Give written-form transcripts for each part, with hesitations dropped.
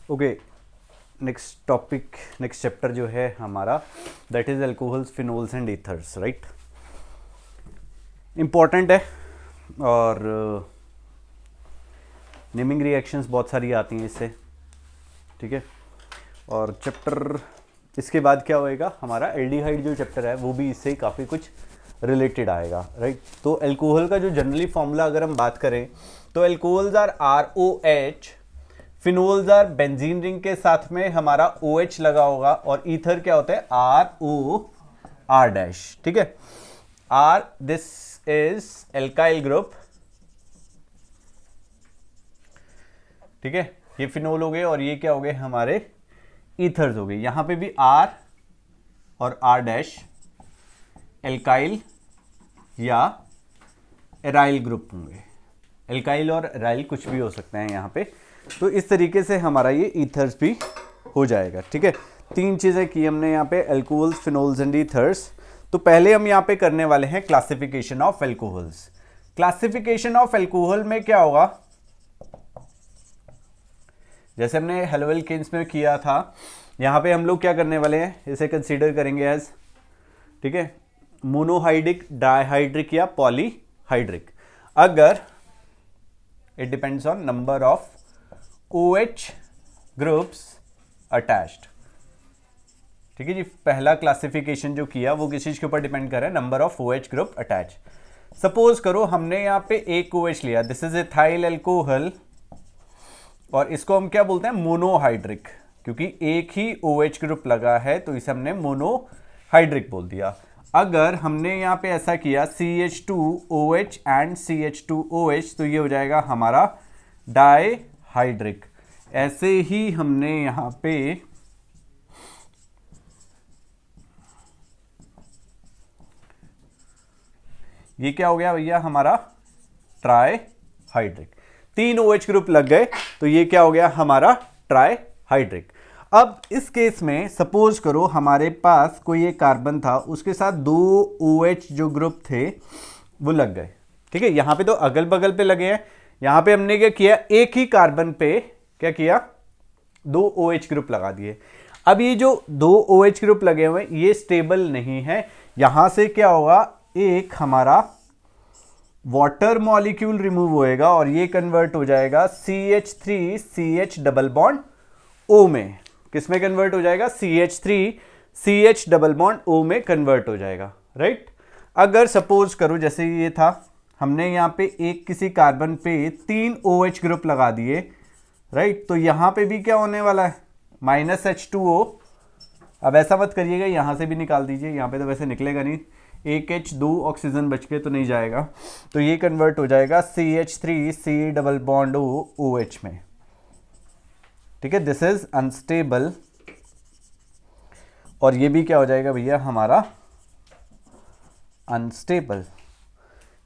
Okay, next topic, next chapter जो है हमारा, that is alcohols, phenols and ethers, right. Important है और नेमिंग रिएक्शंस बहुत सारी आती हैं इससे, ठीक है। और चैप्टर इसके बाद क्या होएगा हमारा, एल्डिहाइड जो चैप्टर है वो भी इससे काफ़ी कुछ रिलेटेड आएगा, राइट। तो अल्कोहल का जो जनरली फॉर्मूला अगर हम बात करें तो alcohols are ROH, phenols are benzene ring के साथ में हमारा OH लगा होगा, और ईथर क्या होता है ROR-, ठीक है। R this is alkyl group, ठीक है, ये फिनोल हो गए और ये क्या हो गए हमारे ईथर्स हो गए। यहां पे भी R और R- एल्काइल या एराइल ग्रुप होंगे। एल्काइल और एराइल कुछ भी हो सकते हैं यहाँ पे। तो इस तरीके से हमारा ये ईथर्स भी हो जाएगा, ठीक है। तीन चीज़ें की हमने यहाँ पे, अल्कोहल्स, फिनोल्स एंड ईथर्स। तो पहले हम यहाँ पे करने वाले हैं classification of alcohols. Classification of alcohol में क्या होगा, जैसे हमने हेलोएल्केन्स में किया था, यहाँ पे हम लोग क्या करने वाले हैं, इसे कंसीडर करेंगे एज, ठीक है, मोनोहाइड्रिक, डाइहाइड्रिक या पॉलीहाइड्रिक। अगर it depends on number of OH groups attached, ठीक है जी। पहला क्लासिफिकेशन जो किया वो किस चीज के ऊपर डिपेंड कर रहा है, number of OH group attach. Suppose करो हमने यहाँ पे एक OH लिया, दिस इज एथाइल अल्कोहल, और इसको हम क्या बोलते हैं, मोनोहाइड्रिक, क्योंकि एक ही OH ग्रुप लगा है तो इसे हमने मोनोहाइड्रिक बोल दिया। अगर हमने यहाँ पे ऐसा किया CH2OH एंड CH2OH, तो ये हो जाएगा हमारा डाइहाइड्रिक। ऐसे ही हमने यहाँ पे ये क्या हो गया भैया हमारा ट्राइहाइड्रिक। तीन OH ग्रुप लग गए तो ये क्या हो गया हमारा ट्राइहाइड्रिक। अब इस केस में सपोज करो हमारे पास कोई एक कार्बन था, उसके साथ दो OH जो ग्रुप थे वो लग गए, ठीक है। यहां पे तो अगल बगल पे लगे हैं, यहां पे हमने क्या किया, एक ही कार्बन पे क्या किया, दो OH ग्रुप लगा दिए। अब ये जो दो OH ग्रुप लगे हुए हैं ये स्टेबल नहीं है, यहां से क्या होगा, एक हमारा वाटर मॉलिक्यूल रिमूव होएगा और ये कन्वर्ट हो जाएगा CH3CH डबल बॉन्ड O में। किस में कन्वर्ट हो जाएगा, CH3CH डबल बॉन्ड O में कन्वर्ट हो जाएगा, राइट। अगर सपोज करो जैसे ये था, हमने यहां पे एक किसी कार्बन पे तीन OH ग्रुप लगा दिए, राइट, तो यहां पे भी क्या होने वाला है, -H2O। अब ऐसा मत करिएगा, यहां से भी निकाल दीजिए, यहां पे तो वैसे निकलेगा नहीं, एक H, दो ऑक्सीजन बच के तो नहीं जाएगा, तो ये कन्वर्ट हो जाएगा CH3C double bond O OH में, ठीक है। दिस इज अनस्टेबल, और ये भी क्या हो जाएगा भैया हमारा अनस्टेबल।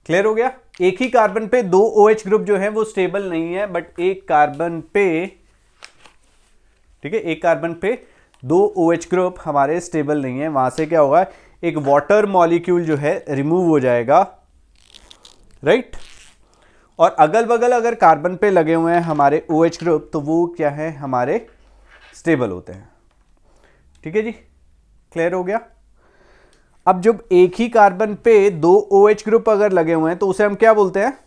क्लियर हो गया। एक ही कार्बन पे दो OH ग्रुप जो है वो स्टेबल नहीं है, बट एक कार्बन पे, ठीक है, एक कार्बन पे दो OH ग्रुप हमारे स्टेबल नहीं है, वहां से क्या होगा, एक वाटर मॉलिक्यूल जो है रिमूव हो जाएगा, राइट। और अगल बगल अगर कार्बन पे लगे हुए हैं हमारे OH ग्रुप तो वो क्या है, हमारे स्टेबल होते हैं, ठीक है जी। क्लियर हो गया। अब जब एक ही कार्बन पे दो OH ग्रुप अगर लगे हुए हैं तो उसे हम क्या बोलते हैं,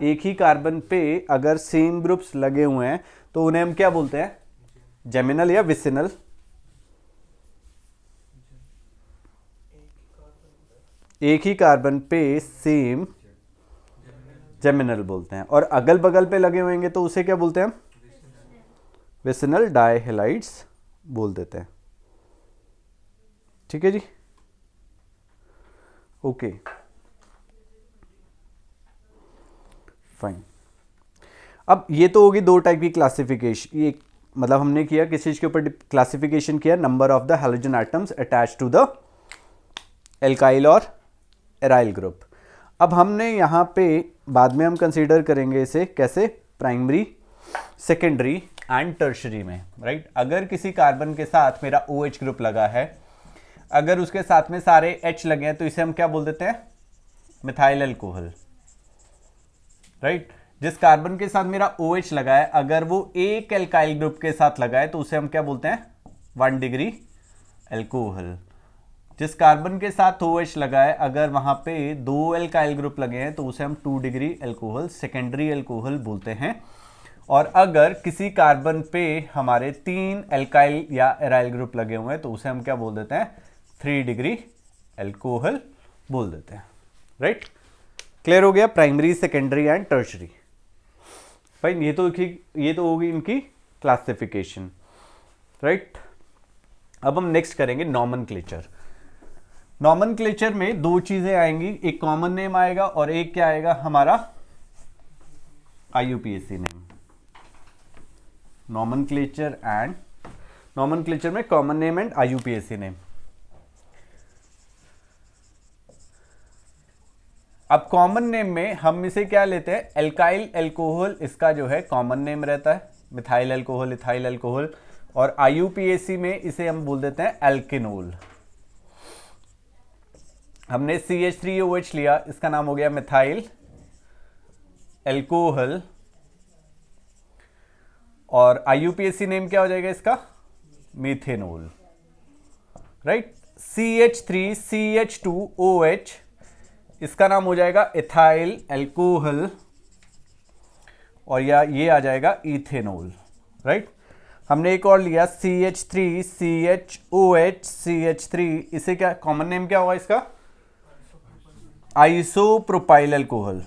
एक ही कार्बन पे अगर सेम ग्रुप्स लगे हुए हैं तो उन्हें हम क्या बोलते हैं, जेमिनल या विसिनल। एक ही कार्बन पे सेम जेमिनल बोलते हैं, और अगल बगल पे लगे होंगे तो उसे क्या बोलते हैं हम, विसिनल डाइहेलाइड्स बोल देते हैं, ठीक है जी। Okay fine. अब ये तो होगी दो टाइप की क्लासिफिकेशन, ये मतलब हमने किया किस चीज के ऊपर क्लासिफिकेशन किया, number of the halogen atoms attach to the alkyl और एराइल ग्रुप। अब हमने यहाँ पे बाद में हम कंसीडर करेंगे इसे कैसे, प्राइमरी, सेकेंडरी एंड टर्शरी में, राइट। अगर किसी कार्बन के साथ मेरा OH ग्रुप लगा है, अगर उसके साथ में सारे H लगे हैं तो इसे हम क्या बोल देते हैं, मिथाइल अल्कोहल, राइट। जिस कार्बन के साथ मेरा OH लगा है, अगर वो एक एल्काइल ग्रुप के साथ लगा है तो उसे हम क्या बोलते हैं? 1 डिग्री एल्कोहल। जिस कार्बन के साथ OH लगा है, अगर वहां पे 2 एल्काइल ग्रुप लगे हैं तो उसे हम 2 डिग्री एल्कोहल, सेकेंडरी एल्कोहल बोलते हैं। और अगर किसी कार्बन पे हमारे 3 एल्काइल या एराइल ग्रुप लगे हुए हैं तो उसे हम क्या बोल देते हैं? 3 डिग्री एल्कोहल बोल देते हैं। राइट, क्लियर हो गया? Primary, secondary and tertiary. Fine, ये तो होगी इनकी क्लासिफिकेशन। राइट, अब हम नेक्स्ट करेंगे नॉमेनक्लेचर। नॉमेनक्लेचर में 2 चीजें आएंगी, एक कॉमन नेम आएगा और एक क्या आएगा? हमारा IUPAC नेम। नॉमेनक्लेचर में common name and IUPAC name. अब कॉमन नेम में हम इसे क्या लेते हैं? एल्काइल एल्कोहल, इसका जो है कॉमन नेम रहता है, मिथाइल एल्कोहल, इथाइल एल्कोहल। और IUPAC में इसे हम बोल देते हैं एल्केनोल। हमने CH3OH लिया, इसका नाम हो गया मिथाइल एल्कोहल। और IUPAC नेम क्या हो जाएगा इसका? मीथेनोल। राइट, CH3CH2OH, इसका नाम हो जाएगा इथाइल एल्कोहल और या ये आ जाएगा इथेनॉल। राइट, हमने एक और लिया CH3CHOH CH3, इसे क्या कॉमन नेम क्या होगा इसका? Isopropyl alcohol.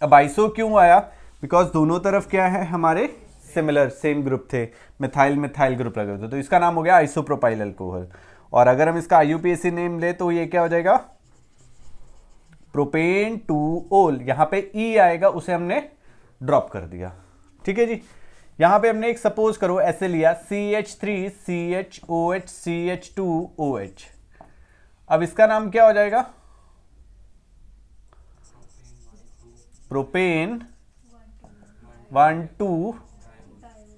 अब आइसो क्यों आया? बिकॉज दोनों तरफ क्या है हमारे? सिमिलर, सेम ग्रुप थे, मिथाइल मिथाइल ग्रुप लगे थे, तो इसका नाम हो गया आइसोप्रोपाइल एल्कोहल। और अगर हम इसका IUPAC नेम ले तो ये क्या हो जाएगा? प्रोपेन टू ओल। यहां पे E आएगा, उसे हमने ड्रॉप कर दिया। ठीक है जी, यहां पे हमने एक सपोज करो ऐसे लिया CH3CHOH CH2OH। अब इसका नाम क्या हो जाएगा? Propane 1,2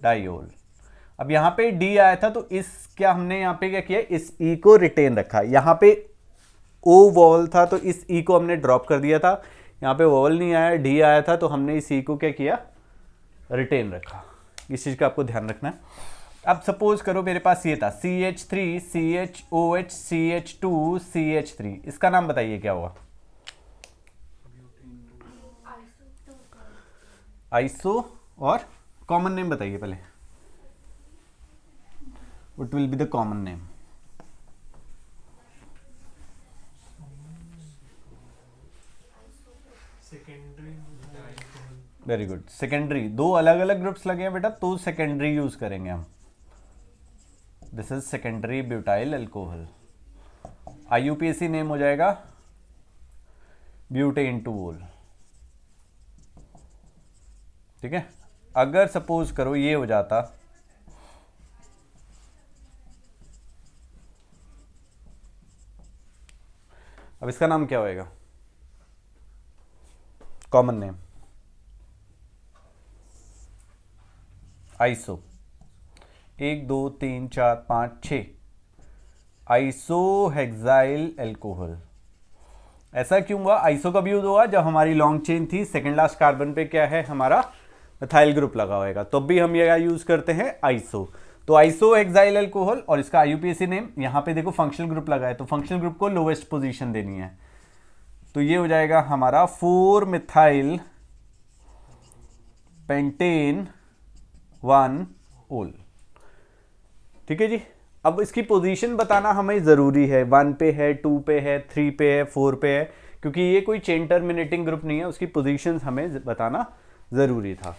diol. अब यहां पे D आया था तो इस क्या हमने यहां पे क्या किया? इस E को रिटेन रखा। यहां पे O वॉवल था तो इस E को हमने ड्रॉप कर दिया था। यहां पे वॉवल नहीं आया, D आया था तो हमने इस E को क्या किया? रिटेन रखा। इस चीज का आपको ध्यान रखना है। अब सपोज करो मेरे पास ये था CH3CHOH CH2 CH3, इसका नाम बताइए क्या हुआ? आइसो। और कॉमन नेम बताइए पहले, what will be the common name? Very good, secondary. 2 अलग अलग ग्रुप्स लगे हैं बेटा तो सेकेंडरी यूज करेंगे हम। This is secondary butyl alcohol. IUPAC name हो जाएगा ब्यूटेन टू ओल। ठीक है, अगर सपोज करो ये हो जाता अब इसका नाम क्या होएगा? Common name iso. 1 2 3 4 5 6 आइसोहेक्साइल एल्कोहल। ऐसा क्यों हुआ? आइसो कब यूज हुआ? जब हमारी लॉन्ग चेन थी, सेकेंड लास्ट कार्बन पे क्या है हमारा? मिथाइल ग्रुप लगा होगा, तो भी हम ये यूज करते हैं आइसो। तो आइसोहेक्साइल एल्कोहल और इसका IUPAC नेम, यहां पे देखो फंक्शनल ग्रुप लगा है तो फंक्शनल ग्रुप को लोवेस्ट पोजीशन देनी है, तो ये हो जाएगा हमारा 4 मिथाइल पेंटेन 1 ओल। ठीक है जी, अब इसकी पोजीशन बताना हमें जरूरी है। 1 पे है, 2 पे है, 3 पे है, 4 पे है, क्योंकि ये कोई चेन टर्मिनेटिंग ग्रुप नहीं है, उसकी पोजीशंस हमें बताना जरूरी था।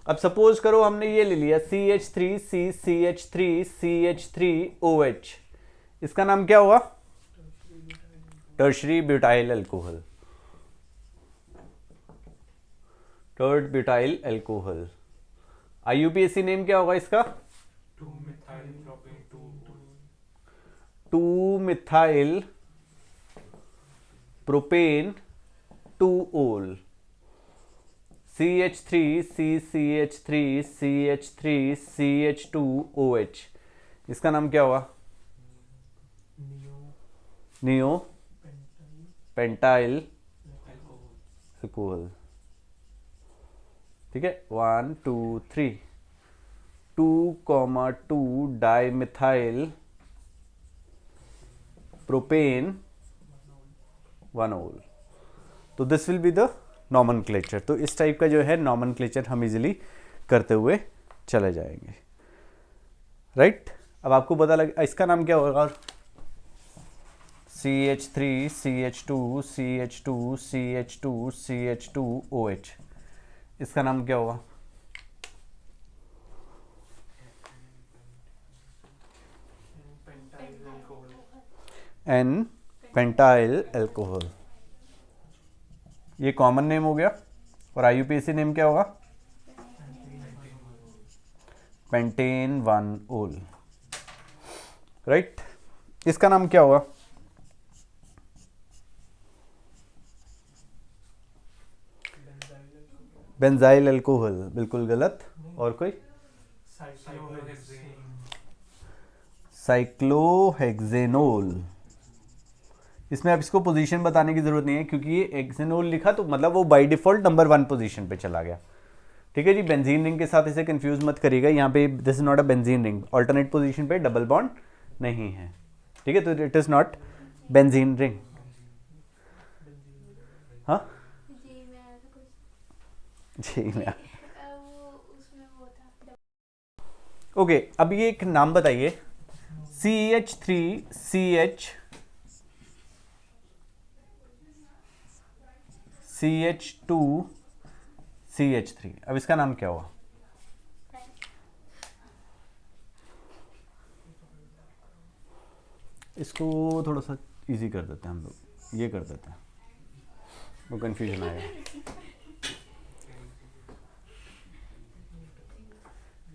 अब सपोज करो हमने ये ले लिया CH3CCH3CH3OH, इसका नाम क्या हुआ? Tertiary butyl alcohol. टर्ड butyl alcohol. IUPAC name क्या होगा इसका? 2 मिथाइल प्रोपेन 2 ओल। CH3CCH3CH3CH2OH, इसका नाम क्या हुआ? नियो पेंटाइल अल्कोहल, ठीक है, 1 2 3, 2,2 डाइमिथाइल प्रोपेन 1 ओल। तो this will be the nomenclature. तो इस टाइप का जो है नॉमेनक्लेचर हम इजीली करते हुए चले जाएंगे, राइट। अब आपको पता लग इसका नाम क्या होगा, CH3 CH2 CH2 CH2 CH2 OH, इसका नाम क्या होगा? एन पेंटाइल एल्कोहल, ये कॉमन नेम हो गया। और IUPAC नेम क्या होगा? पेंटेन 1 ओल, राइट। इसका नाम क्या होगा? बेंजाइल अल्कोहल, बिल्कुल गलत। और कोई? साइक्लोहेक्सेनोल। इसमें अब इसको पोजीशन बताने की जरूरत नहीं है, क्योंकि ये एक्सेनोल लिखा तो मतलब वो बाय डिफॉल्ट नंबर 1 पोजीशन पे चला गया, ठीक है जी। बेंजीन रिंग के साथ इसे कंफ्यूज मत करिएगा, यहाँ पे this is not a benzene ring, alternate position पे डबल बॉन्ड नहीं है, ठीक है। तो it is not benzene ring. हाँ जी मैं ओके। अब ये एक नाम बताइए, CH3CH CH2CH3, अब इसका नाम क्या हुआ? इसको थोड़ा सा इजी कर देते हैं हम लोग, ये कर देते हैं, वो कंफ्यूजन आएगा।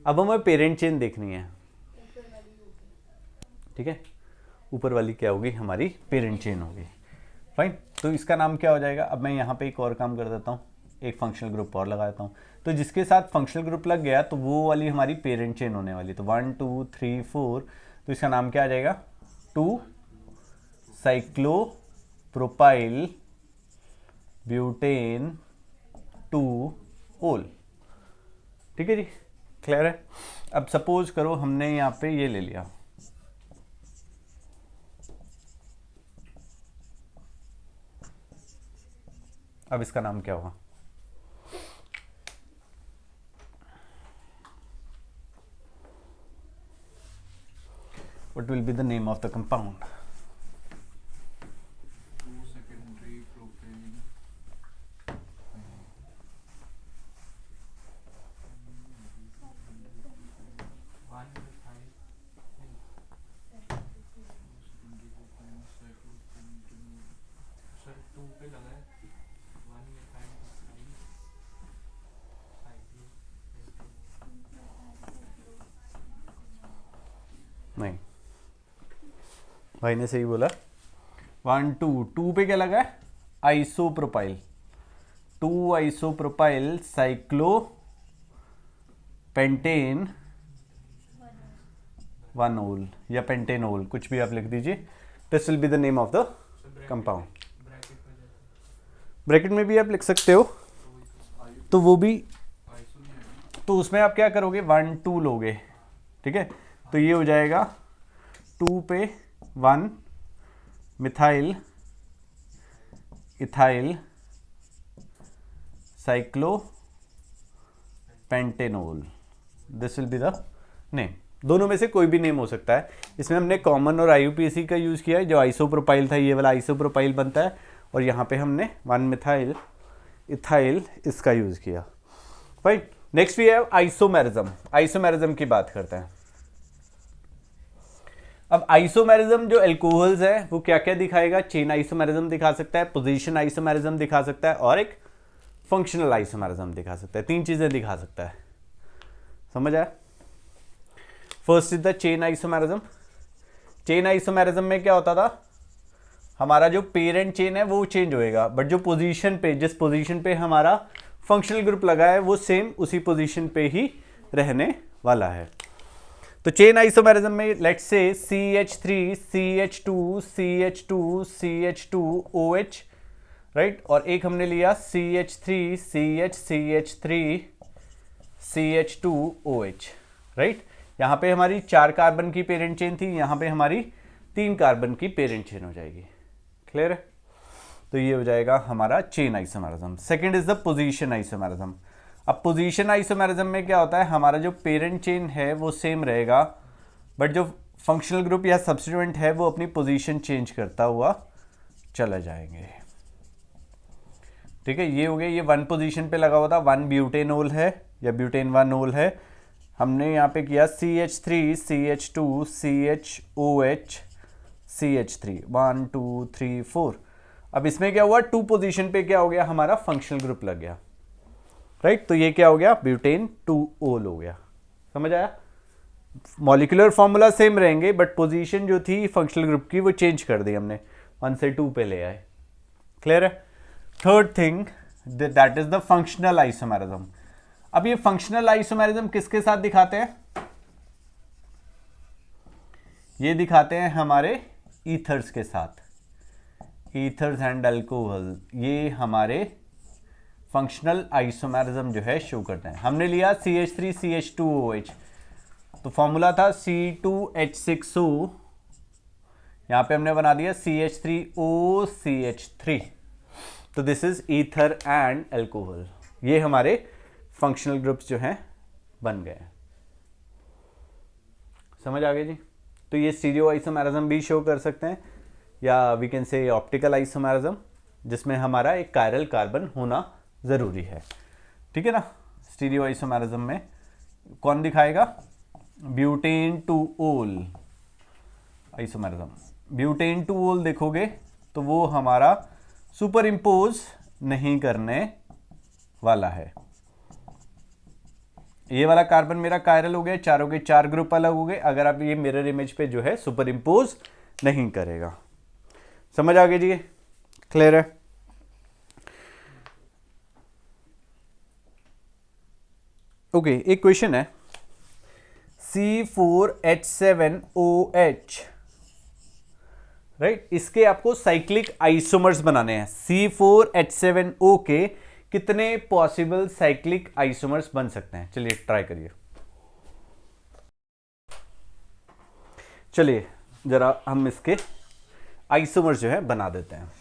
अब हमें पेरेंट चेन देखनी है, ठीक है। ऊपर वाली क्या होगी? हमारी पेरेंट चेन होगी, फाइन। तो इसका नाम क्या हो जाएगा? अब मैं यहाँ पे एक और काम कर देता हूँ, एक फंक्शनल ग्रुप और लगा देता हूँ। तो जिसके साथ फंक्शनल ग्रुप लग गया तो वो वाली हमारी पेरेंट चेन होने वाली। तो 1 2 3 4, तो इसका नाम क्या आ जाएगा? 2 साइक्लोप्रोपाइल ब्यूटेन 2 ओल, ठीक है जी, क्लियर है। अब सपोज करो हमने यहाँ पे ये ले लिया, अब इसका नाम क्या होगा? What will be the name of the compound? नहीं, भाई ने सही बोला। 1 2 2 पे क्या लगा है? आइसोप्रोपाइल, 2 आइसोप्रोपाइल साइक्लो पेंटेन 1 ओल या पेंटेनोल, कुछ भी आप लिख दीजिए। This will be the name of the compound. Bracket में भी आप लिख सकते हो, तो वो भी, तो उसमें आप क्या करोगे? 1 2 लोगे, ठीक है। तो ये हो जाएगा 2 पे 1 methyl ethyl cyclopentanol, this will be the name. दोनों में से कोई भी नेम हो सकता है। इसमें हमने कॉमन और IUPAC का यूज़ किया है। जो आइसोप्रोपाइल था ये वाला आइसोप्रोपाइल बनता है, और यहाँ पे हमने 1 मिथाइल इथाइल इसका यूज़ किया, right. Next we have isomerism. Isomerism की बात करते हैं। अब आइसोमेरिज्म जो एल्कोहल्स है वो क्या क्या दिखाएगा? चेन आइसोमेरिज्म दिखा सकता है, पोजीशन आइसोमेरिज्म दिखा सकता है, और एक फंक्शनल आइसोमेरिज्म दिखा सकता है। 3 चीजें दिखा सकता है, समझ आया? First is the chain isomerism. Chain isomerism में क्या होता था? हमारा जो पेरेंट चेन है वो चेंज होएगा, बट जो पोजीशन पे, जिस पोजीशन पे हमारा फंक्शनल ग्रुप लगा है वो सेम उसी पोजीशन पे ही रहने वाला है। तो चेन आइसोमेरिज्म में let's say CH3 CH2 CH2 CH2 OH right, और एक हमने लिया CH3 CH CH3 CH2OH, right. यहाँ पे हमारी 4 कार्बन की पेरेंट चेन थी, यहाँ पे हमारी 3 कार्बन की पेरेंट चेन हो जाएगी। क्लियर है? तो ये हो जाएगा हमारा chain isomerism. Second is the position isomerism. अब पोजीशन आइसोमेरिज्म में क्या होता है, हमारा जो पेरेंट चेन है वो सेम रहेगा, बट जो फंक्शनल ग्रुप या सब्स्टिट्यूएंट है वो अपनी पोजीशन चेंज करता हुआ चला जाएंगे। ठीक है, ये हो गया, ये 1 पोजीशन पे लगा हुआ था, 1 ब्यूटेनोल है या ब्यूटेन 1 है। हमने यहाँ पे किया CH3 CH2 CHOH CH3 1 2 3 4। अब इसमें क्या हुआ, 2 पोजीशन पे क्या हो गया, हमारा फंक्शनल ग्रुप लग गया, राइट। तो ये क्या हो गया, ब्यूटेन 2 हो गया। समझ आया? मॉलिक्यूलर फॉर्मूला सेम रहेंगे, बट पोजीशन जो थी फंक्शनल ग्रुप की वो चेंज कर दी हमने, 1 से 2 पे ले आए। क्लियर है? Third thing that is the functional isomerism. अब ये फंक्शनल आइसोमेरिज्म किसके साथ दिखाते हैं? ये दिखाते हैं हमारे ईथर्स के साथ, ईथर्स एंड अल्कोहल। ये हमारे फंक्शनल आइसोमेरिज्म जो है शो करते हैं। हमने लिया CH3 CH2OH, तो फॉर्मूला था C2H6O, यहां पे हमने बना दिया CH3OCH3। तो this is ether and alcohol. ये हमारे फंक्शनल ग्रुप्स जो हैं बन गए। समझ आ गई जी? तो ये स्टीरियो आइसोमेरिज्म भी शो कर सकते हैं, या we can say optical isomerism, जिसमें हमारा एक कायरल कार्बन होना जरूरी है। ठीक है ना? स्टीरियो आइसोमेरिज्म में कौन दिखाएगा? ब्यूटेन 2-ओल आइसोमेरिज्म। ब्यूटेन 2-ओल देखोगे तो वो हमारा सुपर इंपोज नहीं करने वाला है। ये वाला कार्बन मेरा कायरल हो गया, चारों के 4 ग्रुप अलग हो गए, अगर आप ये मिरर इमेज पे जो है सुपर इंपोज नहीं करेगा। समझ आ गई जी? क्लियर है? ओके, एक क्वेश्चन है, C4H7OH, राइट। इसके आपको साइक्लिक आइसोमर्स बनाने हैं। C4H7O के कितने पॉसिबल साइक्लिक आइसोमर्स बन सकते हैं? चलिए ट्राई करिए। चलिए जरा हम इसके आइसोमर्स जो है बना देते हैं।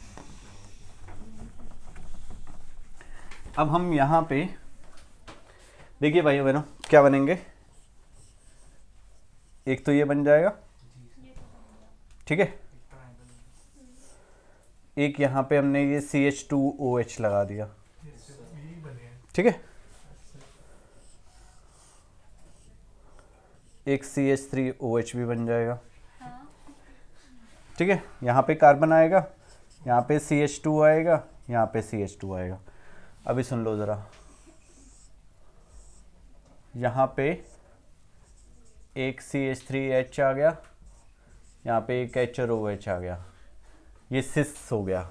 अब हम यहां पे देखिए भाई बहनों, क्या बनेंगे? एक तो ये बन जाएगा, ठीक है। एक यहां पे हमने ये CH2OH लगा दिया, ठीक है। एक CH3OH भी बन जाएगा, ठीक है। यहाँ पे कार्बन आएगा, यहाँ पे CH2 आएगा, यहाँ पे CH2 आएगा। अभी सुन लो ज़रा, यहाँ पे एक CH3H आ गया, यहाँ पे एक H और OH आ गया, ये सिस हो गया,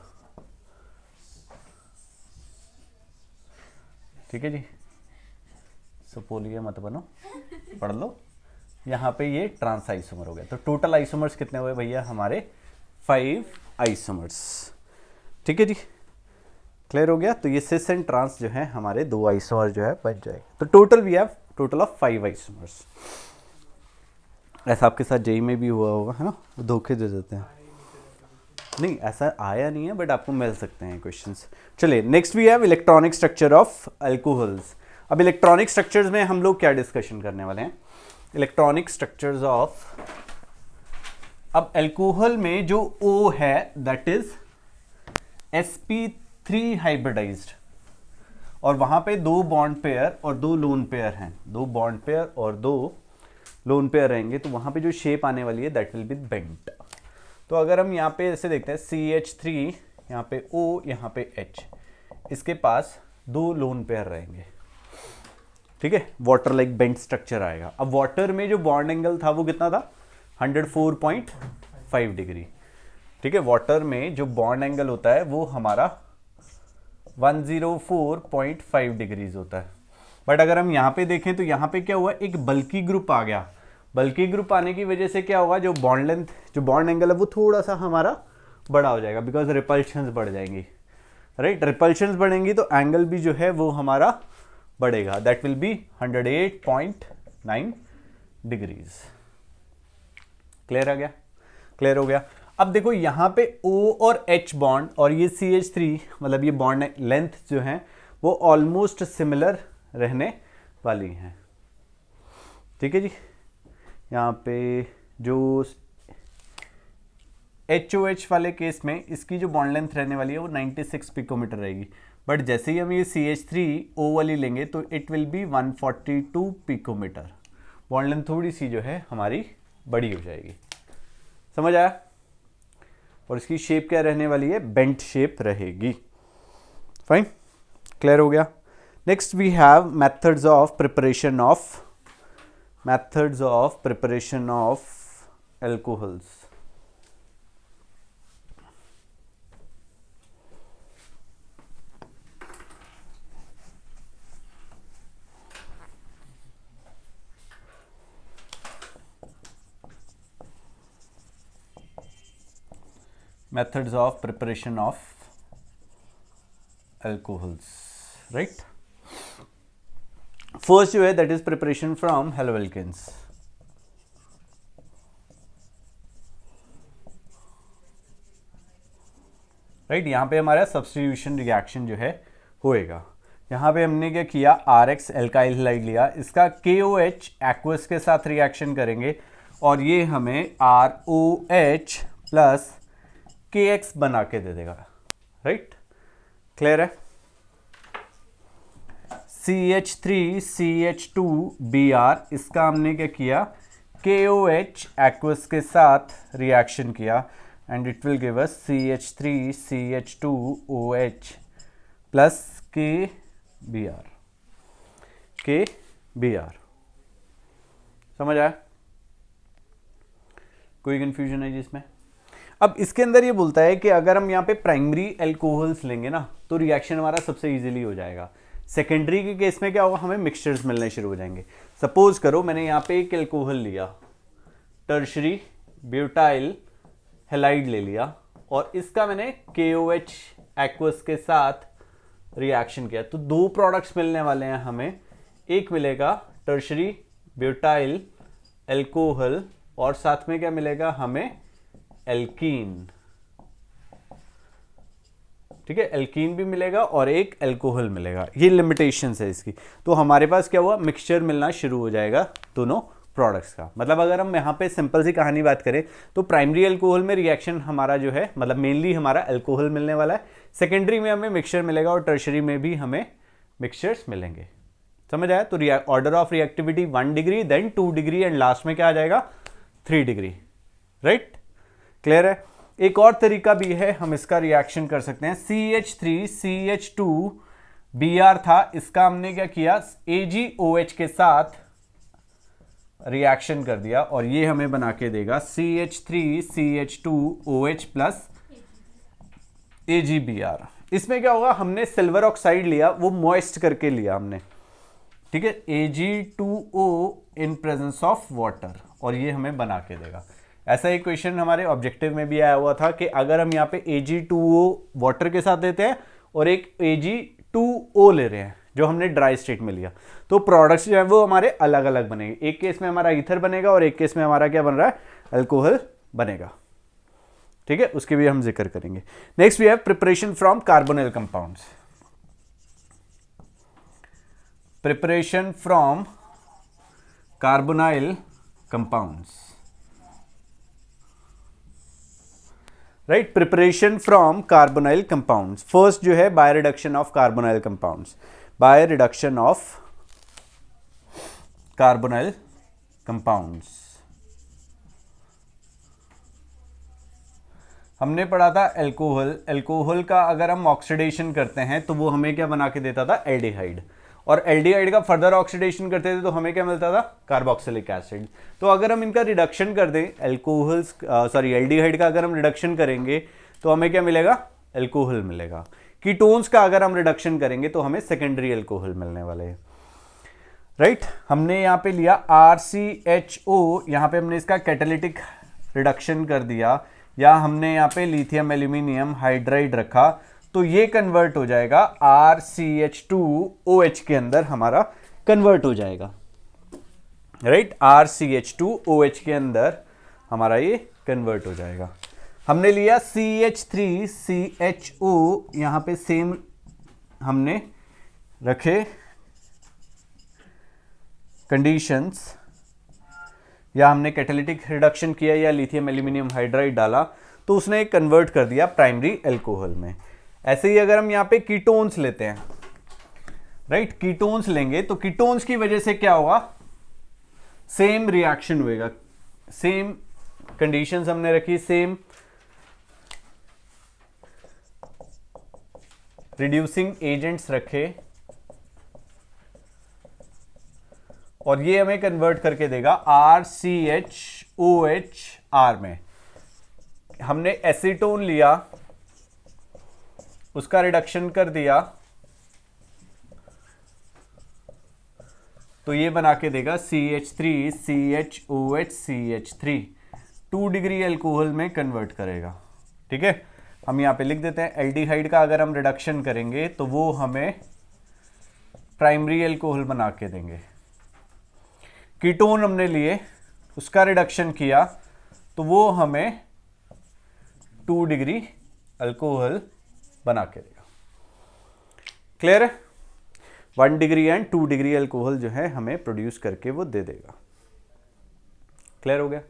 ठीक है जी। सुपोलिए मत बनो, पढ़ लो। यहाँ पे ये ट्रांस आइसोमर हो गया। तो टोटल आइसोमर्स कितने हुए भैया? हमारे 5 आइसोमर्स, ठीक है जी। क्लियर हो गया? तो ये सिस एंड ट्रांस जो है हमारे 2 आइसोमर जो है बच जाएगा। तो total we have total of 5 isomers. ऐसा आपके साथ जेई में भी हुआ होगा, है ना? धोखे दे देते हैं। नहीं, ऐसा आया नहीं है, बट आपको मिल सकते हैं क्वेश्चंस। चलिए next we have electronic structure of alcohols. अब इलेक्ट्रॉनिक स्ट्रक्चर्स में हम लोग क्या डिस्कशन करने वाले हैं? इलेक्ट्रॉनिक स्ट्रक्चर्स ऑफ, अब अल्कोहल में जो O है दैट इज sp3 हाइब्रिडाइज्ड, और वहां पे 2 बॉन्ड पेयर और 2 लोन पेयर हैं, 2 बॉन्ड पेयर और 2 लोन पेयर रहेंगे। तो वहां पे जो शेप आने वाली है दैट विल बी बेंट। तो अगर हम यहाँ पे ऐसे देखते हैं CH3, यहाँ पे O, यहाँ पे H, इसके पास 2 लोन पेयर रहेंगे, ठीक है। वाटर लाइक बेंट स्ट्रक्चर आएगा। अब वाटर में जो बॉन्ड एंगल था वो कितना था? 104.5 डिग्री, ठीक है। वाटर में जो बॉन्ड एंगल होता है वो हमारा 104.5 डिग्रीज होता है। बट अगर हम यहाँ पे देखें तो यहाँ पे क्या हुआ? एक बल्की ग्रुप आ गया। बल्की ग्रुप आने की वजह से क्या होगा? जो बॉन्ड लेंथ, जो बॉन्ड एंगल है वो थोड़ा सा हमारा बड़ा हो जाएगा, बिकॉज रिपल्शंस बढ़ जाएंगी। राइट। रिपल्शंस बढ़ेंगी तो एंगल भी जो है वो हमारा बढ़ेगा, that will be 108.9 degrees. Clear आ गया, क्लियर हो गया। अब देखो यहां पे O और H बॉन्ड और ये CH3 मतलब ये बॉन्ड लेंथ जो है वो ऑलमोस्ट सिमिलर रहने वाली हैं, ठीक है जी। यहाँ पे जो HOH वाले केस में इसकी जो बॉन्ड लेंथ रहने वाली है वो 96 पिकोमीटर रहेगी, बट जैसे ही हम ये CH3O वाली लेंगे तो it will be 142 picometre. Bond length थोड़ी सी जो है हमारी बड़ी हो जाएगी, समझ आया। और इसकी शेप क्या रहने वाली है, बेंट शेप रहेगी। फाइन, क्लियर हो गया। Next we have methods of preparation of alcohols. Methods of preparation of alcohols, right? First जो है that is preparation from haloalkanes. Right, यहाँ पे हमारा सब्स्टिट्यूशन रिएक्शन जो है होएगा। यहाँ पे हमने क्या किया, RX एल्काइल हैलाइड लिया, इसका KOH एक्वस के साथ रिएक्शन करेंगे और ये हमें ROH प्लस KX बना के दे देगा। राइट, क्लियर है। CH3CH2Br इसका हमने क्या किया, KOH एक्वस के साथ रिएक्शन किया and it will give us CH3CH2OH plus KBr। समझ आया, कोई कंफ्यूजन है जिसमें। अब इसके अंदर ये बोलता है कि अगर हम यहाँ पे प्राइमरी एल्कोहल्स लेंगे ना तो रिएक्शन हमारा सबसे इजीली हो जाएगा। सेकेंडरी के केस में क्या होगा, हमें मिक्सचर्स मिलने शुरू हो जाएंगे। सपोज करो मैंने यहाँ पे एक एल्कोहल लिया, टर्शरी ब्यूटाइल हैलाइड ले लिया और इसका मैंने KOH एक्वस के साथ रिएक्शन किया, तो दो प्रोडक्ट्स मिलने वाले हैं हमें। एक मिलेगा टर्शरी ब्यूटाइल एल्कोहल और साथ में क्या मिलेगा हमें, एल्कीन। ठीक है, एल्कीन भी मिलेगा और एक एल्कोहल मिलेगा। ये लिमिटेशंस है इसकी। तो हमारे पास क्या हुआ, मिक्सचर मिलना शुरू हो जाएगा दोनों प्रोडक्ट्स का। मतलब अगर हम यहाँ पे सिंपल सी कहानी बात करें तो प्राइमरी अल्कोहल में रिएक्शन हमारा जो है मतलब मेनली हमारा अल्कोहल मिलने वाला है, सेकेंडरी में हमें मिक्सचर मिलेगा और टर्शरी में भी हमें मिक्सचर्स मिलेंगे। समझ आया। तो order of reactivity 1 degree, then 2 degree and last में क्या आ जाएगा 3 डिग्री। राइट, क्लियर है। एक और तरीका भी है, हम इसका रिएक्शन कर सकते हैं। CH3CH2Br था, इसका हमने क्या किया, AgOH के साथ रिएक्शन कर दिया और ये हमें बना के देगा CH3CH2OH प्लस AgBr। इसमें क्या होगा, हमने सिल्वर ऑक्साइड लिया, वो मॉइस्ट करके लिया हमने, ठीक है, Ag2O in presence of water, और ये हमें बना के देगा। ऐसा एक क्वेश्चन हमारे ऑब्जेक्टिव में भी आया हुआ था कि अगर हम यहाँ पे Ag2O वाटर के साथ देते हैं और एक Ag2O ले रहे हैं जो हमने ड्राई स्टेट में लिया, तो प्रोडक्ट्स जो है वो हमारे अलग अलग बनेंगे। एक केस में हमारा ईथर बनेगा और एक केस में हमारा क्या बन रहा है, अल्कोहल बनेगा। ठीक है, उसके भी हम जिक्र करेंगे। Next we have preparation from carbonyl compounds. Preparation from carbonyl compounds, right. Preparation from carbonyl compounds, first जो है by reduction of carbonyl compounds, by reduction of carbonyl compounds. हमने पढ़ा था एल्कोहल, एल्कोहल का अगर हम ऑक्सीडेशन करते हैं तो वो हमें क्या बना के देता था, एल्डिहाइड, और एल्डिहाइड का फर्दर ऑक्सीडेशन करते थे तो हमें क्या मिलता था, कार्बोक्सिलिक एसिड। तो अगर हम इनका रिडक्शन कर दें, एल्कोहल्स एल्डिहाइड का अगर हम रिडक्शन करेंगे तो हमें क्या मिलेगा, एल्कोहल मिलेगा। कीटोन्स का अगर हम रिडक्शन करेंगे तो हमें सेकेंडरी एल्कोहल मिलने वाले हैं। राइट, हमने यहाँ पे लिया RCHO, यहाँ पे हमने इसका कैटालिटिक रिडक्शन कर दिया, या हमने यहाँ पे लिथियम एल्यूमिनियम हाइड्राइड रखा, तो ये कन्वर्ट हो जाएगा RCH2OH के अंदर हमारा कन्वर्ट हो जाएगा, राइट। RCH2OH के अंदर हमारा ये कन्वर्ट हो जाएगा। हमने लिया CH3CHO, यहां पे सेम हमने रखे कंडीशंस, या हमने कैटालिटिक रिडक्शन किया या लिथियम एल्यूमिनियम हाइड्राइड डाला तो उसने कन्वर्ट कर दिया प्राइमरी अल्कोहल में। ऐसे ही अगर हम यहां पे कीटोन्स लेते हैं, राइट, कीटोन्स लेंगे तो कीटोन्स की वजह से क्या होगा, सेम रिएक्शन होएगा, सेम कंडीशंस हमने रखी, सेम रिड्यूसिंग एजेंट्स रखे, और ये हमें कन्वर्ट करके देगा RCHOHR में। हमने एसीटोन लिया, उसका रिडक्शन कर दिया, तो ये बना के देगा CH3CHOHCH3, 2 डिग्री अल्कोहल में कन्वर्ट करेगा, ठीक है। हम यहां पे लिख देते हैं एल्डिहाइड का अगर हम रिडक्शन करेंगे तो वो हमें प्राइमरी अल्कोहल बना के देंगे। कीटोन हमने लिए, उसका रिडक्शन किया तो वो हमें 2 डिग्री अल्कोहल बना के देगा। क्लियर है? 1 डिग्री एंड 2 डिग्री अल्कोहल जो है हमें प्रोड्यूस करके वो दे देगा। क्लियर हो गया?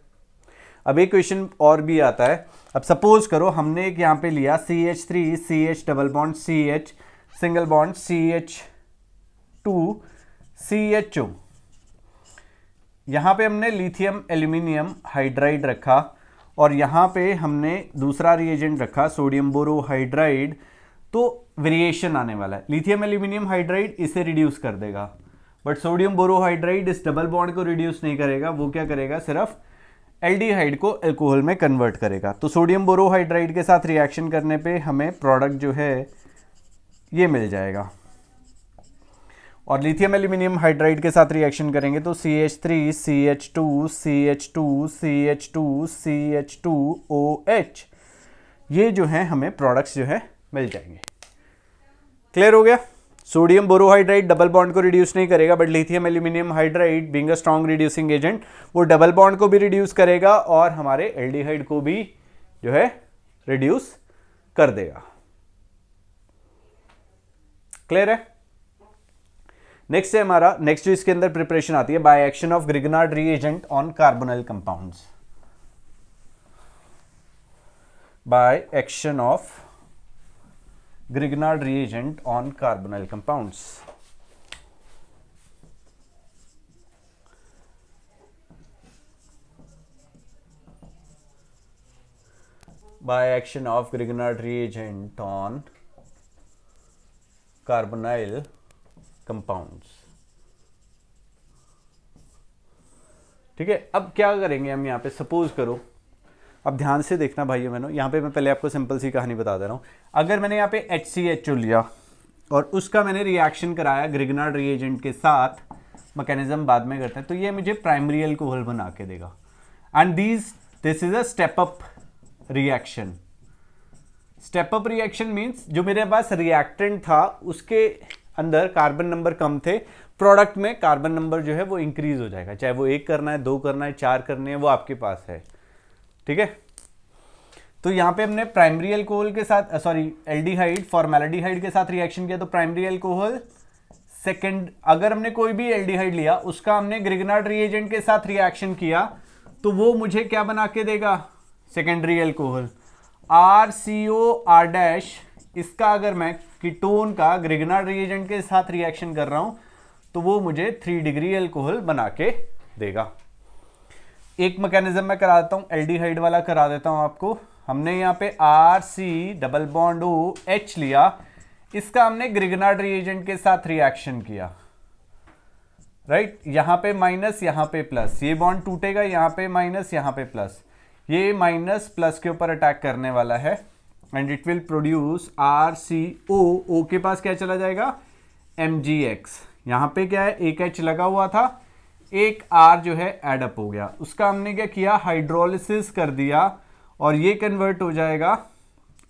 अब एक क्वेश्चन और भी आता है। अब सपोज करो हमने एक यहां पे लिया CH3 CH double bond CH single bond CH2 CHO, यहां पे हमने लिथियम एल्यूमिनियम हाइड्राइड रखा और यहां पे हमने दूसरा रिएजेंट रखा सोडियम बोरोहाइड्राइड, तो वेरिएशन आने वाला है। लिथियम एल्यूमिनियम हाइड्राइड इसे रिड्यूस कर देगा, बट सोडियम बोरोहाइड्राइड इस डबल बॉन्ड को रिड्यूस नहीं करेगा, वो क्या करेगा, सिर्फ एल्डिहाइड को अल्कोहल में कन्वर्ट करेगा। तो सोडियम बोरोहाइड्राइड के साथ रिएक्शन करने पे हमें प्रोडक्ट जो है ये मिल जाएगा, और लिथियम एल्यूमिनियम हाइड्राइड के साथ रिएक्शन करेंगे तो CH3 CH2 CH2 CH2 CH2OH, ये जो है हमें प्रोडक्ट्स जो है मिल जाएंगे। क्लियर हो गया? सोडियम बोरोहाइड्राइड डबल बॉन्ड को रिड्यूस नहीं करेगा, but lithium aluminium hydride being a strong reducing agent वो डबल बॉन्ड को भी रिड्यूस करेगा और हमारे एल्डिहाइड को भी जो है रिड्यूस कर देगा। क्लियर है? नेक्स्ट है हमारा, नेक्स्ट जो इसके अंदर प्रिपरेशन आती है, by action of Grignard reagent on carbonyl compounds. By action of Grignard reagent on carbonyl compounds. By action of Grignard reagent on carbonyl compounds. ठीक है, अब क्या करेंगे हम यहाँ पे, सपोज करो, अब ध्यान से देखना भाइयों बहनों, यहाँ पे मैं पहले आपको सिंपल सी कहानी बता दे रहा हूँ। अगर मैंने यहाँ पे HCHO लिया और उसका मैंने रिएक्शन कराया ग्रिग्नार्ड रिएजेंट के साथ, मैकेनिज्म बाद में करते हैं, तो ये मुझे प्राइमरी अल्कोहल बना के देगा। And this is a step up reaction. Step up reaction means जो मेरे पास रिएक्टेंट था उसके अंदर कार्बन नंबर कम थे, प्रोडक्ट में कार्बन नंबर जो है वो इंक्रीज हो जाएगा, चाहे वो 1 करना है, 2 करना है, 4 करने हैं, वो आपके पास है। ठीक है, तो यहां पे हमने प्राइमरी अल्कोहल के साथ, सॉरी एल्डिहाइड फॉर्मेल्डिहाइड के साथ रिएक्शन किया, तो प्राइमरी अल्कोहल। सेकंड, अगर हमने कोई भी एल्डिहाइड लिया उसका हमने ग्रिग्नार्ड रिएजेंट के साथ रिएक्शन किया तो वो मुझे क्या बना के देगा, सेकेंडरी अल्कोहल। RCOR डैश, इसका अगर मैं कीटोन का ग्रिग्नार्ड रिएजेंट के साथ रिएक्शन कर रहा हूं तो वो मुझे 3 डिग्री अल्कोहल बना के देगा। एक मैकेनिज्म मैं करा देता हूं, एल्डिहाइड वाला करा देता हूं आपको। हमने यहाँ पे RC डबल बॉन्ड OH लिया, इसका हमने ग्रिग्नार्ड रिएजेंट के साथ रिएक्शन किया, राइट। यहां पे माइनस, यहां पे प्लस, ये बॉन्ड टूटेगा, यहां पे माइनस, यहां पे प्लस, ये माइनस प्लस के ऊपर अटैक करने वाला है and it will produce RCO। O के पास क्या चला जाएगा, MgX। यहां पे क्या है, एक H लगा हुआ था, एक R जो है एडअप हो गया, उसका हमने क्या किया, हाइड्रोलिसिस कर दिया और ये कन्वर्ट हो जाएगा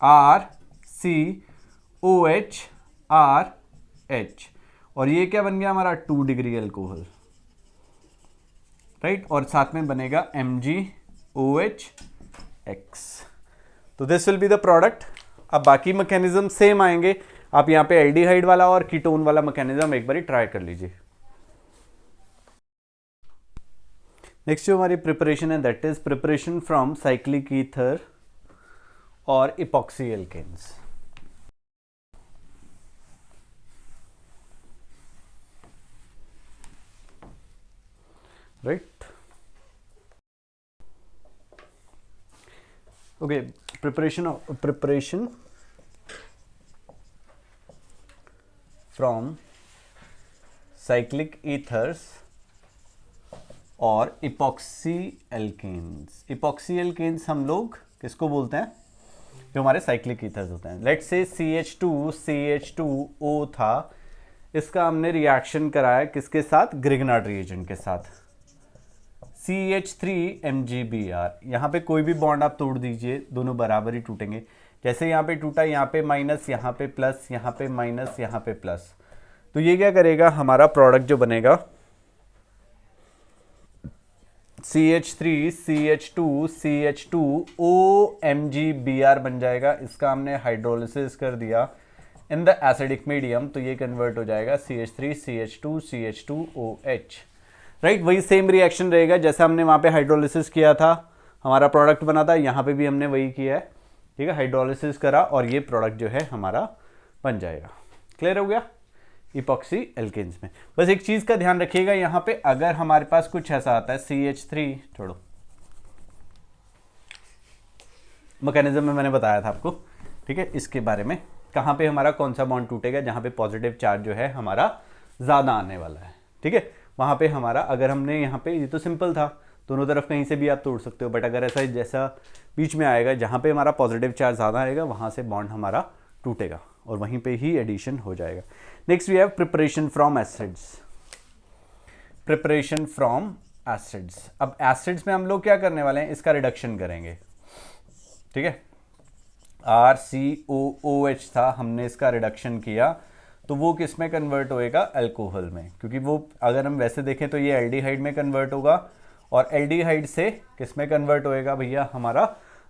RCOH OHRH, और ये क्या बन गया हमारा 2 डिग्री एल्कोहल, राइट, और साथ में बनेगा MgOH(X). तो this will be the product. अब बाकी मैकेनिज्म सेम आएंगे, आप यहाँ पे एल्डिहाइड वाला और कीटोन वाला मैकेनिज्म एक बार ट्राई कर लीजिए। नेक्स्ट जो हमारी प्रिपरेशन है that is preparation from cyclic ether और epoxy alkanes. Right, okay, preparation from cyclic ethers और इपॉक्सी एल्केन्स। इपॉक्सी एल्केन्स हम लोग किसको बोलते हैं, जो हमारे साइक्लिक ईथर्स होते हैं। लेट्स से CH2CH2O था, इसका हमने रिएक्शन कराया किसके साथ, ग्रिग्नार्ड रिएजेंट के साथ, CH3MgBr। यहाँ पे कोई भी बॉन्ड आप तोड़ दीजिए, दोनों बराबर ही टूटेंगे। जैसे यहाँ पे टूटा, यहाँ पे माइनस, यहाँ पे प्लस, यहाँ पे माइनस, यहाँ पे प्लस, तो ये क्या करेगा, हमारा प्रोडक्ट जो बनेगा CH3CH2CH2OMgBr बन जाएगा। इसका हमने हाइड्रोलिसिस कर दिया इन द एसिडिक मीडियम, तो ये कन्वर्ट हो जाएगा CH3CH2CH2OH। राइट, वही सेम रिएक्शन रहेगा जैसा हमने वहाँ पे हाइड्रोलिसिस किया था, हमारा प्रोडक्ट बना था, यहाँ पे भी हमने वही किया है। ठीक है, हाइड्रोलिसिस करा और ये प्रोडक्ट जो है हमारा बन जाएगा। क्लियर हो गया इपॉक्सी एल्केन्स में। बस एक चीज का ध्यान रखिएगा, यहाँ पे अगर हमारे पास कुछ ऐसा आता है CH3, छोड़ो, मैकेनिज्म में मैंने बताया था आपको, ठीक है, इसके बारे में, कहाँ पे हमारा कौन सा बॉन्ड टूटेगा, जहाँ पे पॉजिटिव चार्ज जो है हमारा ज्यादा आने वाला है। ठीक है, वहां पे हमारा, अगर हमने यहाँ पे, ये तो सिंपल था, दोनों तरफ कहीं से भी आप तोड़ सकते हो, बट अगर ऐसा जैसा बीच में आएगा जहाँ पे हमारा पॉजिटिव चार्ज ज़्यादा आएगा, वहाँ से बॉन्ड हमारा टूटेगा और वहीं पे ही एडिशन हो जाएगा। Next we have preparation from acids. Preparation from acids, अब एसिड्स में हम लोग क्या करने वाले हैं, इसका रिडक्शन करेंगे। ठीक है, RCOOH था, हमने इसका रिडक्शन किया, तो वो किस में कन्वर्ट होएगा, अल्कोहल में, क्योंकि वो अगर हम वैसे देखें तो ये एल्डिहाइड में कन्वर्ट होगा और एल्डिहाइड से किस में कन्वर्ट होएगा भैया, हमारा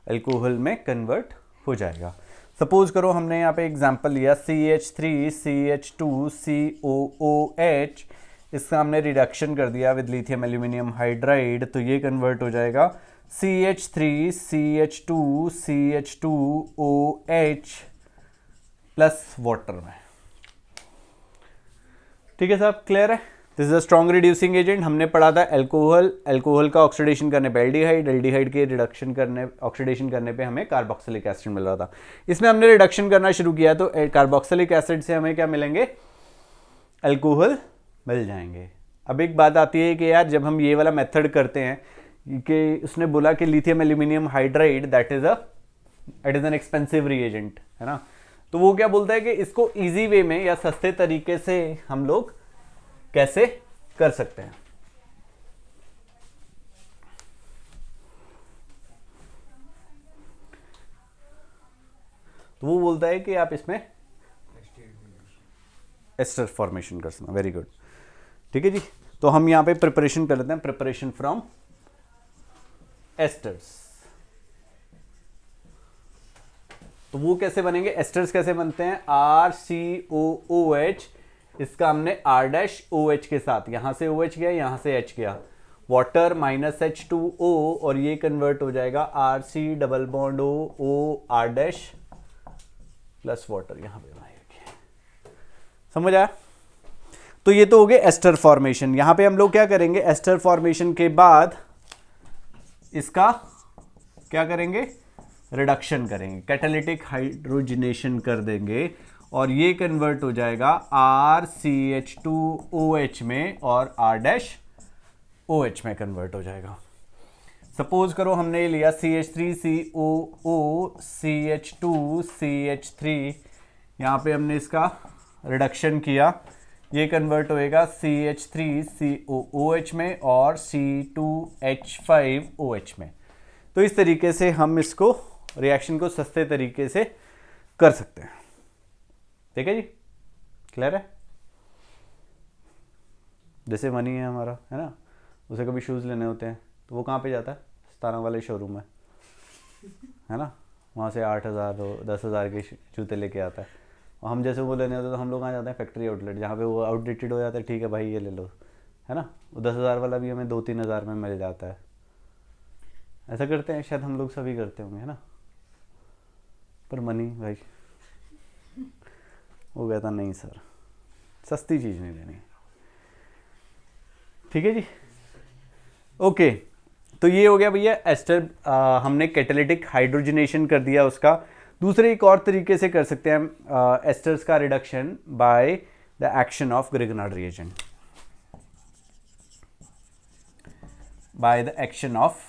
अल्कोहल में कन्वर्ट हो जाएगा। सपोज करो हमने यहाँ पे एग्जांपल लिया CH3CH2COOH, इसका हमने रिडक्शन कर दिया विद लिथियम एल्यूमिनियम हाइड्राइड, तो ये कन्वर्ट हो जाएगा CH3CH2CH2OH प्लस वाटर में। ठीक है साहब, क्लियर है। This is a strong reducing agent. हमने पढ़ा था अल्कोहल का ऑक्सीडेशन करने पे एल्डिहाइड के रिडक्शन करने, ऑक्सीडेशन करने पे हमें कार्बोक्सिलिक एसिड मिल रहा था। इसमें हमने रिडक्शन करना शुरू किया तो कार्बोक्सिलिक एसिड से हमें क्या मिलेंगे, अल्कोहल मिल जाएंगे। अब एक बात आती है कि यार जब हम ये वाला मेथड करते हैं कि उसने बोला कि lithium aluminium hydride that is an expensive reagent, है ना, तो वो क्या बोलता है कि इसको इजी वे में या सस्ते तरीके से हम लोग कैसे कर सकते हैं। तो वो बोलता है कि आप इसमें एस्टर फॉर्मेशन कर सकते हैं। वेरी गुड, ठीक है जी। तो हम यहां पे प्रिपरेशन कर लेते हैं, प्रिपरेशन फ्रॉम एस्टर्स। तो वो कैसे बनेंगे, एस्टर्स कैसे बनते हैं, RCOOH, इसका हमने R-OH के साथ, यहां से OH गया, यहां से H गया, वाटर -H2O, और ये कन्वर्ट हो जाएगा RC double bond O R- plus water, यहां पे समझ आया। तो ये तो हो गए एस्टर फॉर्मेशन। यहां पे हम लोग क्या करेंगे, एस्टर फॉर्मेशन के बाद इसका क्या करेंगे, रिडक्शन करेंगे, कैटालिटिक हाइड्रोजनेशन कर देंगे और ये कन्वर्ट हो जाएगा RCH2OH में और R-OH में कन्वर्ट हो जाएगा। सपोज करो हमने लिया CH3COOCH2CH3, यहां पे हमने इसका रिडक्शन किया, ये कन्वर्ट होएगा CH3COOH में और C2H5OH में। तो इस तरीके से हम इसको रिएक्शन को सस्ते तरीके से कर सकते हैं। ठीक है जी, क्लियर है। जैसे मनी है हमारा, है ना, उसे कभी शूज़ लेने होते हैं तो वो कहाँ पे जाता है, सताना वाले शोरूम में, है ना, वहाँ से 8,000 10,000 के जूते लेके आता है। और हम जैसे वो लेने होते हैं तो हम लोग कहाँ जाते हैं, फैक्ट्री आउटलेट, जहाँ पे वो आउटडेटेड हो जाता है, ठीक है भाई ये ले लो, है ना, वो 10,000 वाला भी हमें 2-3 हज़ार में मिल जाता है। ऐसा करते हैं, शायद हम लोग सभी करते होंगे, है ना। पर मनी भाई वो कहता नहीं सर, सस्ती चीज़ नहीं लेनी। ठीक है जी, ओके। तो ये हो गया भैया एस्टर, हमने कैटालिटिक हाइड्रोजनेशन कर दिया उसका। दूसरे एक और तरीके से कर सकते हैं हम एस्टर्स का reduction by the action of Grignard reagent, by the action of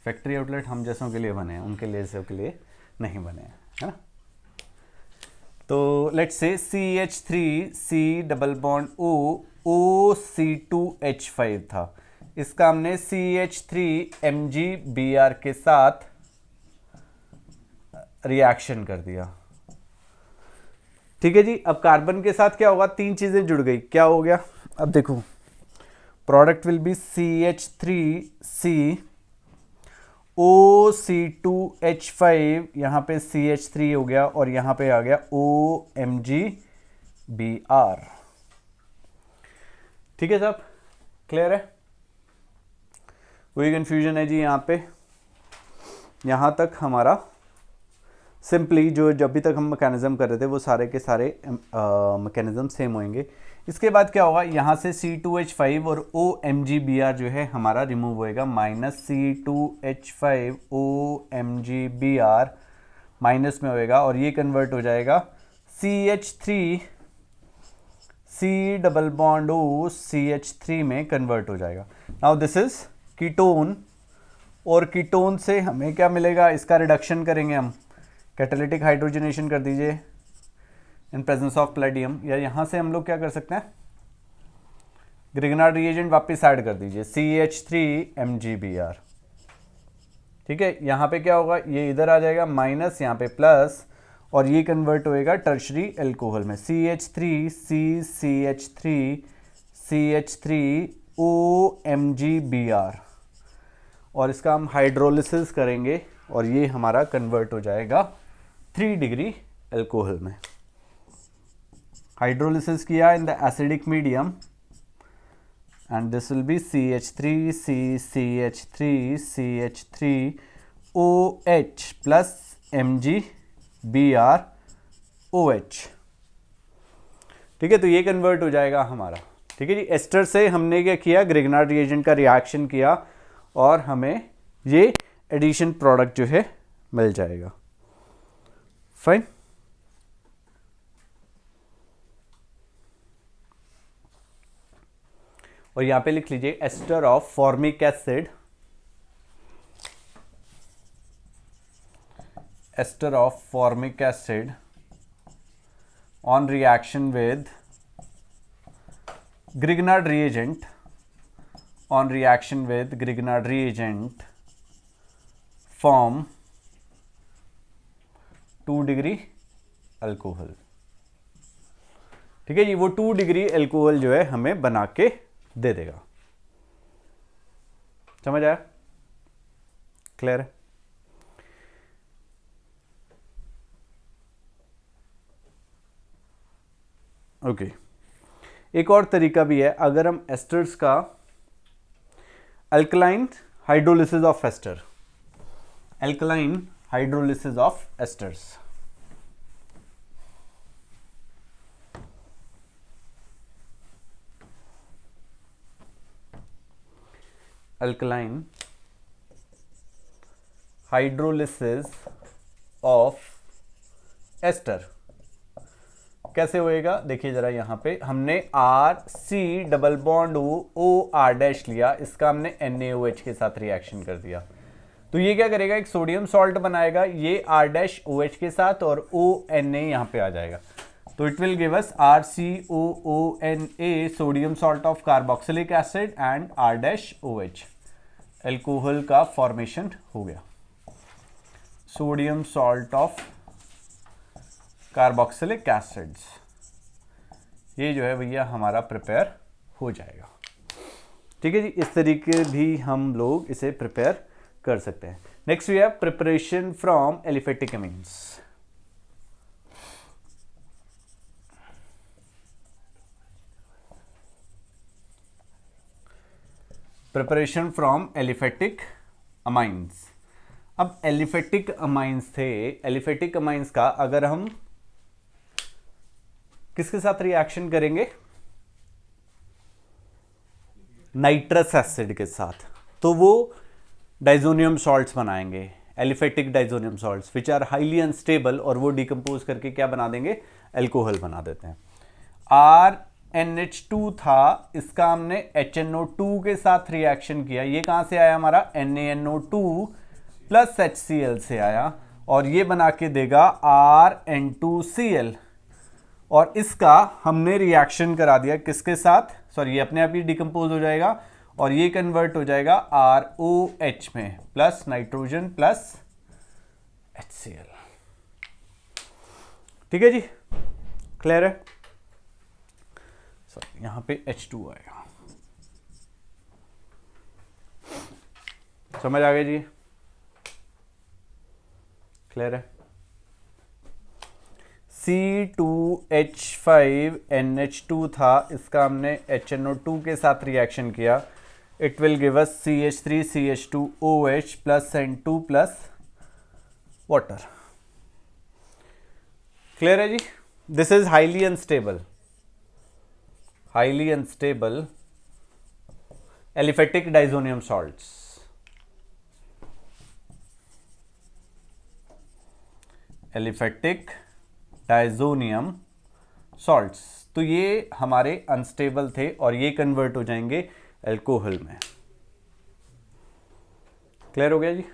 factory outlet. हम जैसों के लिए बने हैं, उनके लिए जैसों के लिए नहीं बने हैं, है ना। तो let's say CH3C double bond OC2H5 था, इसका हमने CH3MgBr के साथ रिएक्शन कर दिया। ठीक है जी, अब कार्बन के साथ क्या होगा, तीन चीजें जुड़ गई, क्या हो गया, अब देखो product will be CH3C OC2H5, यहाँ पे CH3 हो गया और यहाँ पे आ गया OMgBr। ठीक है साहब, क्लियर है, कोई कंफ्यूजन है जी यहाँ पे? यहाँ तक हमारा सिंपली जो जब भी तक हम मैकेनिज्म कर रहे थे वो सारे के सारे मैकेनिज्म सेम होंगे। इसके बाद क्या होगा, यहाँ से C2H5 और OMgBr जो है हमारा रिमूव होएगा, -C2H5 OMgBr माइनस में होएगा और ये कन्वर्ट हो जाएगा CH3C double bond O CH3 में कन्वर्ट हो जाएगा। नाउ दिस इज कीटोन, और कीटोन से हमें क्या मिलेगा, इसका रिडक्शन करेंगे हम, कैटालिटिक हाइड्रोजनेशन कर दीजिए इन प्रेजेंस ऑफ पैलेडियम, या यहाँ से हम लोग क्या कर सकते हैं, ग्रिग्नार्ड रिएजेंट वापस ऐड कर दीजिए CH3MgBr। ठीक है, यहाँ पे क्या होगा, ये इधर आ जाएगा माइनस, यहाँ पे प्लस, और ये कन्वर्ट होएगा टर्शरी एल्कोहल में, CH3CCH3CH3OMgBr, और इसका हम हाइड्रोलिसिस करेंगे और ये हमारा कन्वर्ट हो जाएगा 3 डिग्री एल्कोहल में। हाइड्रोलिसिस किया in the acidic medium and this will B CH3CCH3CH3OH plus MgBrOH। ठीक है, तो ये कन्वर्ट हो जाएगा हमारा। ठीक है जी, एस्टर से हमने क्या किया, ग्रिग्नार्ड रिएजेंट का रिएक्शन किया और हमें ये एडिशन प्रोडक्ट जो है मिल जाएगा। फाइन, और यहां पे लिख लीजिए ester of formic acid, ester of formic acid on reaction with Grignard reagent, on reaction with Grignard reagent form 2 degree alcohol. ठीक है जी, वो 2 डिग्री अल्कोहल जो है हमें बना के दे देगा। समझ आया, क्लियर है? ओके, एक और तरीका भी है, अगर हम एस्टर्स का alkaline hydrolysis of ester, alkaline hydrolysis of esters, alkaline hydrolysis of ester कैसे होएगा, देखिए जरा, यहाँ पे हमने RC double bond OR dash लिया, इसका हमने NaOH के साथ रिएक्शन कर दिया, तो ये क्या करेगा, एक सोडियम सॉल्ट बनाएगा, ये R डैश OH के साथ और ONA यहाँ पे आ जाएगा, तो it will give us RCOONA, sodium salt of carboxylic acid and R dash OH, alcohol का फॉर्मेशन हो गया। Sodium salt of carboxylic acids, ये जो है भैया हमारा प्रिपेयर हो जाएगा। ठीक है जी, इस तरीके भी हम लोग इसे प्रिपेयर कर सकते हैं। Next we have preparation from aliphatic amines. Preparation from aliphatic amines. अब एलिफेटिक अमाइंस थे, एलिफेटिक अमाइंस का अगर हम किसके साथ रिएक्शन करेंगे, नाइट्रस एसिड के साथ, तो वो डाइजोनियम सॉल्ट्स बनाएंगे, aliphatic diazonium salts which are highly unstable, और वो डिकम्पोज करके क्या बना देंगे, एल्कोहल बना देते हैं। RNH2 था, इसका हमने HNO2 के साथ रिएक्शन किया, ये कहां से आया हमारा, NaNO2 प्लस HCl से आया, और ये बना के देगा RN2Cl, और इसका हमने रिएक्शन करा दिया किसके साथ, सॉरी ये अपने आप ही डिकम्पोज हो जाएगा, और ये कन्वर्ट हो जाएगा ROH में, प्लस नाइट्रोजन प्लस HCl। ठीक है जी, क्लियर है। सॉरी यहां पे H2 आएगा, समझ आ गया जी, क्लियर है। C2H5NH2 था, इसका हमने HNO2 के साथ रिएक्शन किया, it will give us CH3CH2OH plus N2 plus water. Clear है जी। This is highly unstable, highly unstable aliphatic diazonium salts. Aliphatic diazonium salts, तो ये हमारे अनस्टेबल थे और ये कन्वर्ट हो जाएंगे एल्कोहल में। क्लियर हो गया जी।